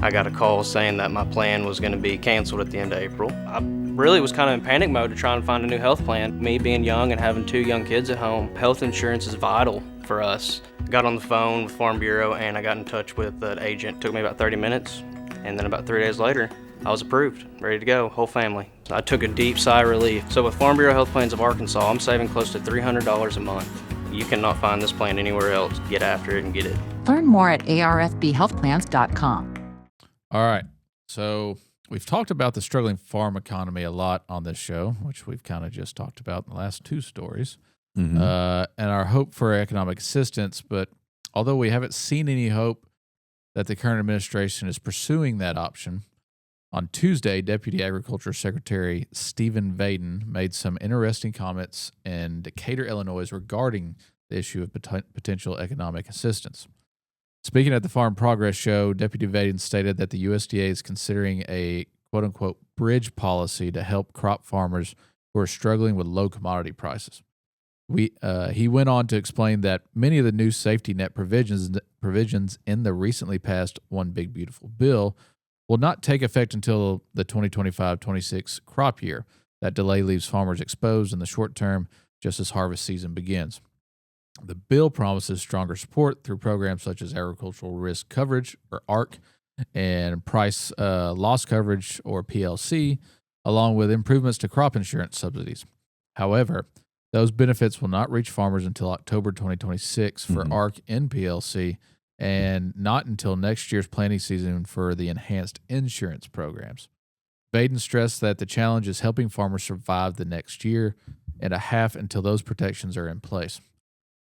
I got a call saying that my plan was going to be canceled at the end of April. I really was kind of in panic mode to try and find a new health plan. Me being young and having 2 young kids at home, health insurance is vital for us. I got on the phone with Farm Bureau and I got in touch with an agent. It took me about 30 minutes, and then about 3 days later, I was approved, ready to go, whole family. So I took a deep sigh of relief. So with Farm Bureau Health Plans of Arkansas, I'm saving close to $300 a month. You cannot find this plan anywhere else. Get after it and get it. Learn more at arfbhealthplans.com. All right. So we've talked about the struggling farm economy a lot on this show, which we've kind of just talked about in the last 2 stories, and our hope for economic assistance. But although we haven't seen any hope that the current administration is pursuing that option, on Tuesday, Deputy Agriculture Secretary Stephen Vaden made some interesting comments in Decatur, Illinois, regarding the issue of potential economic assistance. Speaking at the Farm Progress Show, Deputy Vaden stated that the USDA is considering a quote-unquote bridge policy to help crop farmers who are struggling with low commodity prices. He went on to explain that many of the new safety net provisions in the recently passed One Big Beautiful Bill will not take effect until the 2025-26 crop year. That delay leaves farmers exposed in the short term just as harvest season begins. The bill promises stronger support through programs such as agricultural risk coverage, or ARC, and price loss coverage, or PLC, along with improvements to crop insurance subsidies. However, those benefits will not reach farmers until October 2026 for ARC and PLC, and not until next year's planting season for the enhanced insurance programs. Vaden stressed that the challenge is helping farmers survive the next year and a half until those protections are in place.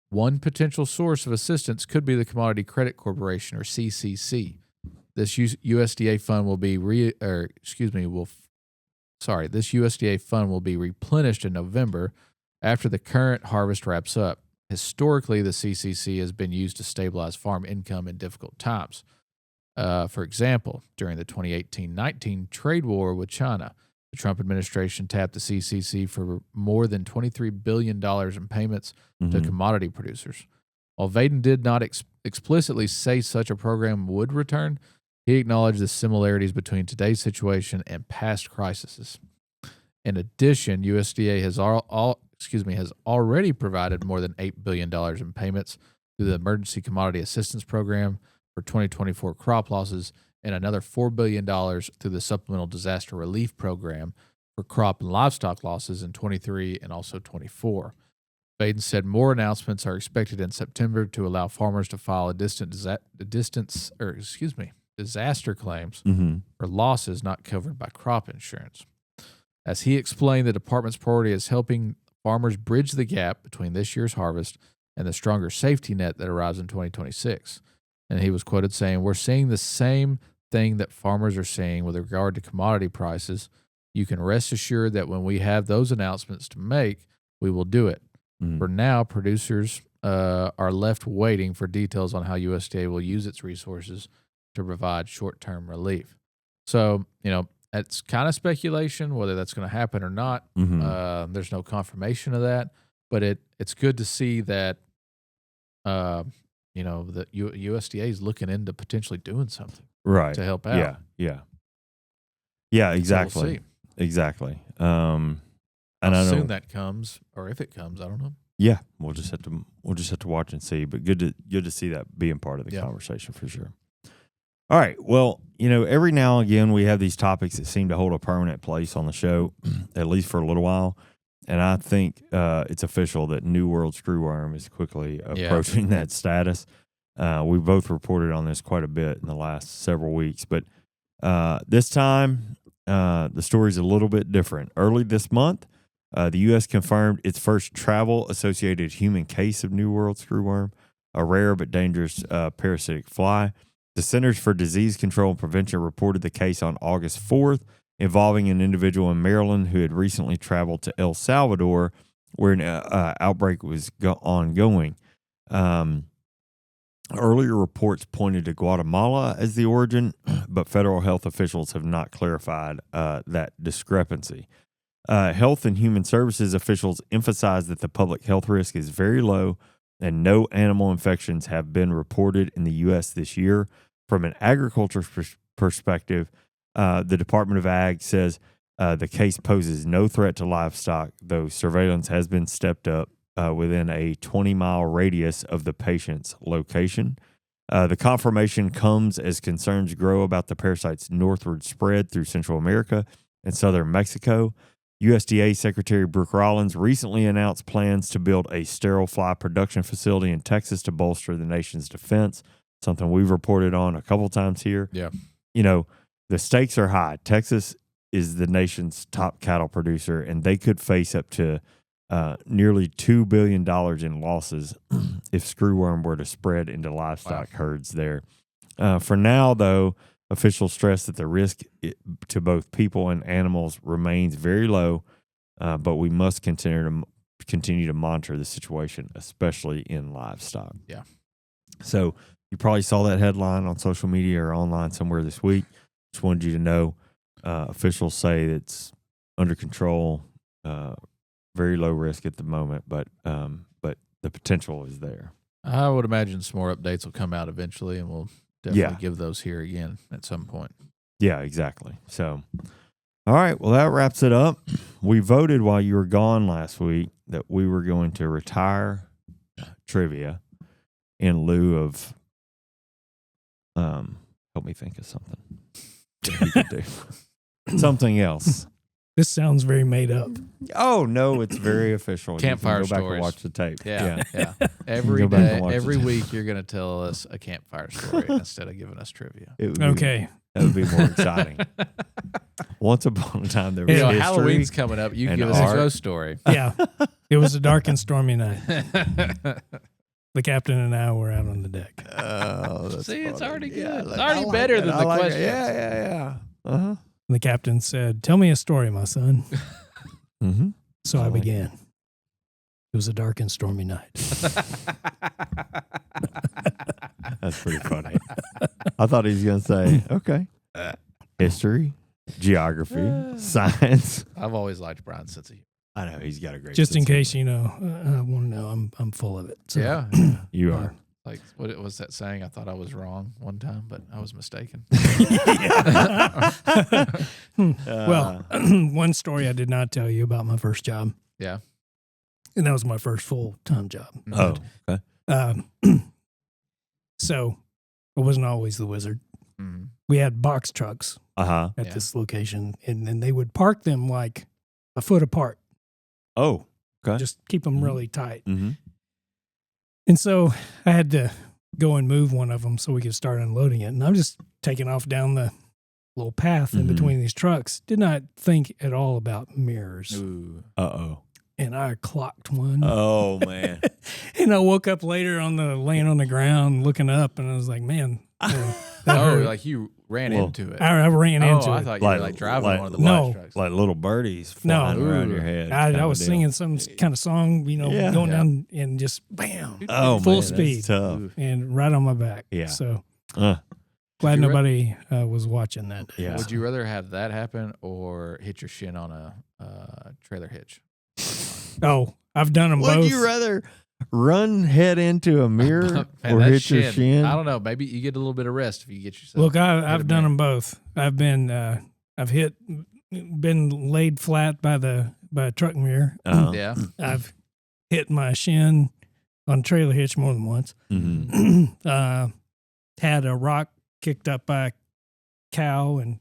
One potential source of assistance could be the Commodity Credit Corporation, or CCC. This USDA fund will be this USDA fund will be replenished in November after the current harvest wraps up. Historically, the CCC has been used to stabilize farm income in difficult times. For example, during the 2018-19 trade war with China, the Trump administration tapped the CCC for more than $23 billion in payments to commodity producers. While Vaden did not explicitly say such a program would return, he acknowledged the similarities between today's situation and past crises. In addition, USDA has already provided more than $8 billion in payments through the Emergency Commodity Assistance Program for 2024 crop losses, and another $4 billion through the Supplemental Disaster Relief Program for crop and livestock losses in 23 and also 24. Vaden said more announcements are expected in September to allow farmers to file disaster claims for losses not covered by crop insurance. As he explained, the department's priority is helping farmers bridge the gap between this year's harvest and the stronger safety net that arrives in 2026. And he was quoted saying, "We're seeing the same thing that farmers are seeing with regard to commodity prices. You can rest assured that when we have those announcements to make, we will do it. For now, producers are left waiting for details on how USDA will use its resources to provide short-term relief." So, it's kind of speculation whether that's going to happen or not. There's no confirmation of that, but it's good to see that the USDA is looking into potentially doing something to help out. Yeah, exactly. So we'll see. Exactly. And how soon that comes, or if it comes, I don't know. Yeah, we'll just have to watch and see. But good to see that being part of the conversation for sure. All right. Well, every now and again we have these topics that seem to hold a permanent place on the show, at least for a little while. And I think it's official that New World screwworm is quickly approaching that status. We both reported on this quite a bit in the last several weeks. But this time, the story's a little bit different. Early this month, the U.S. confirmed its first travel-associated human case of New World screwworm, a rare but dangerous parasitic fly. The Centers for Disease Control and Prevention reported the case on August 4th, involving an individual in Maryland who had recently traveled to El Salvador, where an outbreak was ongoing. Earlier reports pointed to Guatemala as the origin, but federal health officials have not clarified that discrepancy. Health and Human Services officials emphasized that the public health risk is very low and no animal infections have been reported in the U.S. this year. From an agriculture perspective, the Department of Ag says the case poses no threat to livestock, though surveillance has been stepped up within a 20-mile radius of the patient's location. The confirmation comes as concerns grow about the parasite's northward spread through Central America and southern Mexico. USDA Secretary Brooke Rollins recently announced plans to build a sterile fly production facility in Texas to bolster the nation's defense, something we've reported on a couple times here. Yeah. The stakes are high. Texas is the nation's top cattle producer, and they could face up to nearly $2 billion in losses if screwworm were to spread into livestock herds there. For now, though, officials stress that the risk to both people and animals remains very low, but we must continue to monitor the situation, especially in livestock. Yeah. So you probably saw that headline on social media or online somewhere this week. Just wanted you to know, officials say it's under control, very low risk at the moment, but the potential is there. I would imagine some more updates will come out eventually, and we'll definitely give those here again at some point. Yeah, exactly. So, all right. Well, that wraps it up. We voted while you were gone last week that we were going to retire trivia in lieu of help me think of something that we could do. Something else. This sounds very made up. Oh no, it's very official. Campfire you can go back stories. and watch the tape. Yeah. Go back and watch Every it. week, you're going to tell us a campfire story instead of giving us trivia. It would be, Okay. that would be more exciting. Once upon a time, there was You know, history. Halloween's coming up. You and give us art. a ghost story. Yeah. It was a dark and stormy night. The captain and I were out on the deck. Oh, that's See, it's funny. already good. Yeah, It's I already like better it. than I the like it. questions. Yeah. Uh-huh. The captain said, "Tell me a story, my son." Mm-hmm. So I I like began. It was a dark and stormy night. That's pretty funny. I thought he was going to say, okay, history, geography, science. I've always liked Brian's sense of humor. I know he's got a great Just in sense of case you know, I want to know, I'm full of it. So, Yeah. humor. You are. Like, what was that saying? I thought I was wrong one time, but I was mistaken. Well, one story I did not tell you about my first job, Yeah. and that was my first full-time job. Oh, okay. So I wasn't always the wizard. Mhm. We had box trucks Uh-huh. at Yeah. this location, and then they would park them like a foot apart, Oh, okay. just keep them really tight. Mm-hmm. And so I had to go and move one of them so we could start unloading it. And I'm just taking off down the little path in Mhm. between these trucks. Did not think at all about mirrors. Ooh. Uh-oh. And I clocked one. Oh, man. And I woke up later laying on the ground looking up, and I was like, man, that Oh, hurt. like you ran Well, into it. I ran into I it. thought you were like driving like- one of the No. box trucks. Like little birdies No. flying around Ooh. your head. I kinda was deal. singing some kind of song, Yeah. going Yeah. down and just bam, Oh, full man, speed. That's tough. Ooh. and right on my back. Yeah. So Uh, glad you re- nobody was watching that day. Yeah. Would you rather have that happen or hit your shin on a trailer hitch? Oh, I've done them both. would you rather run head into a mirror Man, or that hit your shin? I don't know. Maybe you get a little bit of rest if you get yourself. Look, I've a done mirror. them both. I've been been laid flat by a truck mirror. Uh-huh. Yeah. I've hit my shin on a trailer hitch more than once. Mhm. Had a rock kicked up by a cow and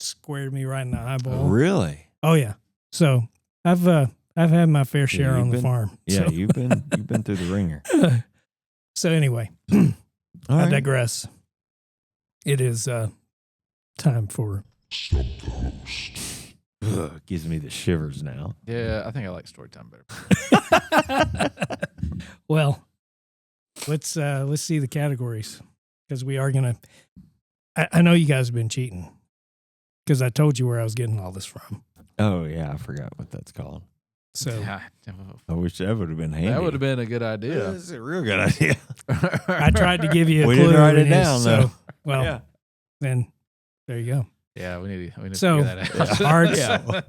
squared me right in the eyeball. Really? Oh yeah. So I've had my fair share you've on the been- farm. Yeah, So, you've been through the ringer. so anyway, All I right. digress. It is time for Ugh, gives me the shivers now. Yeah, I think I like story time better. well. Let's see the categories, because we are gonna. I know you guys have been cheating, because I told you where I was getting all this from. Oh yeah, I forgot what that's called. So Yeah, I wish that would have been handy. that would have been a good Yeah, idea. that's a real good idea. I tried to give you a We clue. didn't write it and down, so, though. well, Yeah. then there you go. Yeah, we need to So, figure that out. arts, Yeah.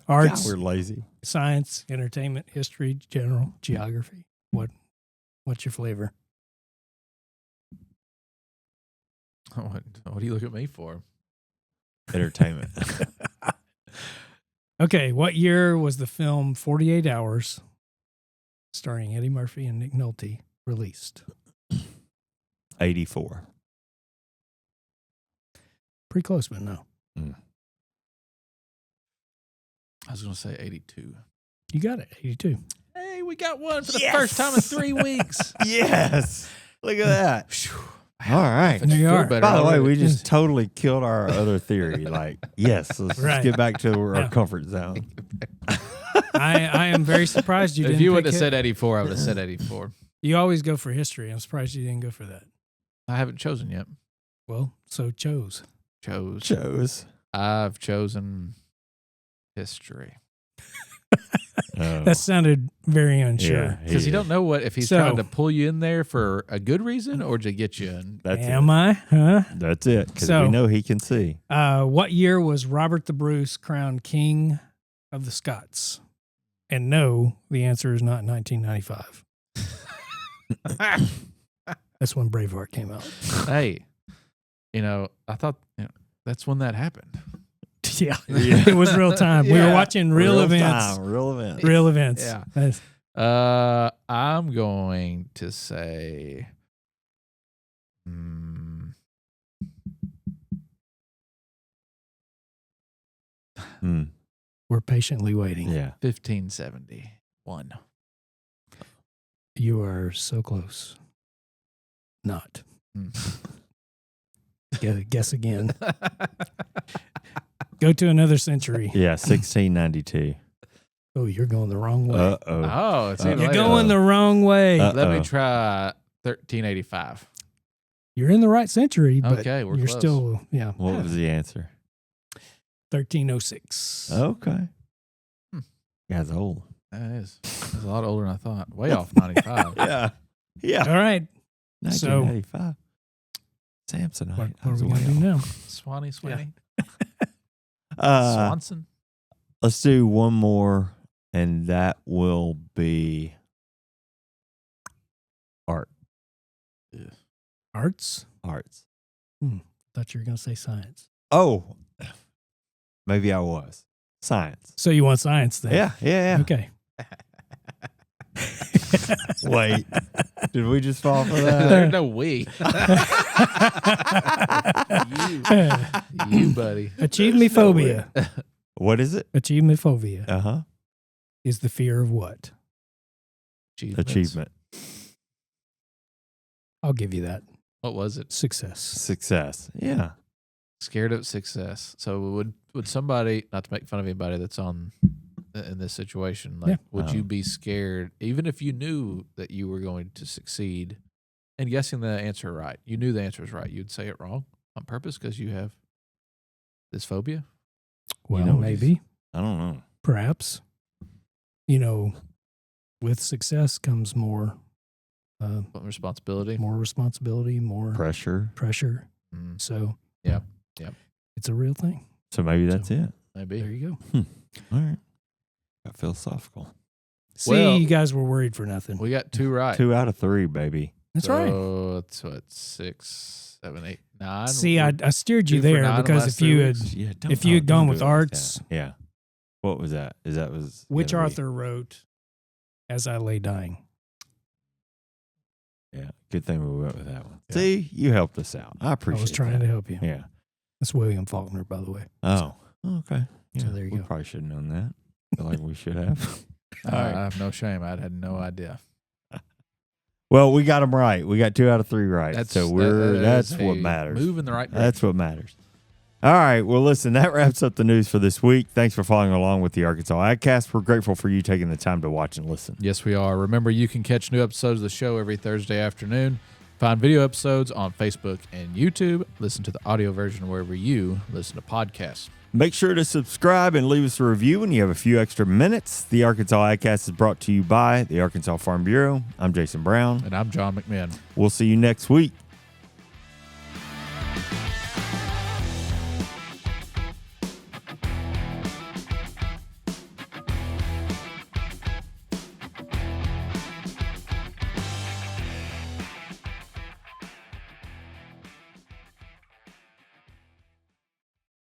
arts, God, we're lazy. science, entertainment, history, general, geography. What's your flavor? What do you look at me for? Entertainment. Okay, what year was the film 48 Hours, starring Eddie Murphy and Nick Nolte, released? 84. Pretty close, but no. I was going to say 82. You got it, 82. Hey, we got one for the Yes! first time in 3 weeks. Yes. Look at that. All right. There you Feel are. better By the way, already. we just totally killed our other theory. Like, yes, let's Right. get back to our Yeah. comfort zone. I am very surprised you If didn't you pick wouldn't have it. said 84, I would have said 84. You always go for history. I'm surprised you didn't go for that. I haven't chosen yet. Well, so chose. Chose. I've chosen history. Oh. That sounded very unsure. Yeah, Because you don't know what if he's So- trying to pull you in there for a good reason or to get you in. That's Am it. I? Huh? That's it. Because So- we know he can see. What year was Robert the Bruce crowned King of the Scots? And no, the answer is not 1995. That's when Braveheart came out. Hey, I thought that's when that happened. Yeah. Yeah. It was real time. We were watching real events. Time, real events. Real events. Yeah. That's- I'm going to say, We're patiently waiting. Yeah. 1571. You are so close. Not. Guess again. Go to another century. Yeah, 1692. Oh, you're going the wrong way. Uh-oh. Oh, it's even You're later. going the wrong way. Let me try 1385. You're in the right century, but Okay, we're you're close. still, What was the answer? 1306. Okay. You guys are old. That is. That's a lot older than I thought. Way off 95. Yeah. Yeah. All right. 1985. Samsonite. What are we going to do now? Swanee. Uh, Swanson. Let's do one more, and that will be art. Arts? Arts. Thought you were going to say science. Oh, maybe I was. Science. So you want science then? Yeah. Okay. Wait. Did we just fall for that? There's no we. You, buddy. Achievement-phobia. What is it? Achievement-phobia Uh-huh. is the fear of what? Achievement. I'll give you that. What was it? Success. Success. Yeah. Scared of success. So would somebody, not to make fun of anybody that's in this situation, like would you be scared even if you knew that you were going to succeed and guessing the answer right? You knew the answer was right. You'd say it wrong on purpose because you have this phobia? Well, know, maybe. I don't know. Perhaps. With success comes more Responsibility. more responsibility, more Pressure. Mm. So, Yep. it's a real thing. So maybe that's it. Maybe. There you go. All right. Got philosophical. See, Well, you guys were worried for nothing. We got 2 right. 2 out of 3, baby. That's right. So it's what, 6, 7, 8, 9. See, I steered you 2 for there 9 because last if you 3 had weeks. Yeah, if you had don't gone do with it like arts, that. Yeah. What was that? which gonna be- Arthur wrote "As I Lay Dying." Yeah. Good thing we went with that one. Yeah. See, you helped us out. I appreciate I was trying that. to help you. Yeah. That's William Faulkner, by the way. Oh. Okay. Yeah, So there you we go. probably should have known that. Feel like we should have. I have no shame. I had no idea. Well, we got them right. We got 2 out of 3 right. That's so that that's is what a matters. Move in the right direction. That's what matters. All right. Well, listen, that wraps up the news for this week. Thanks for following along with the Arkansas AgCast. We're grateful for you taking the time to watch and listen. Yes, we are. Remember, you can catch new episodes of the show every Thursday afternoon. Find video episodes on Facebook and YouTube. Listen to the audio version wherever you listen to podcasts. Make sure to subscribe and leave us a review when you have a few extra minutes. The Arkansas AgCast is brought to you by the Arkansas Farm Bureau. I'm Jason Brown. And I'm John McMahon. We'll see you next week.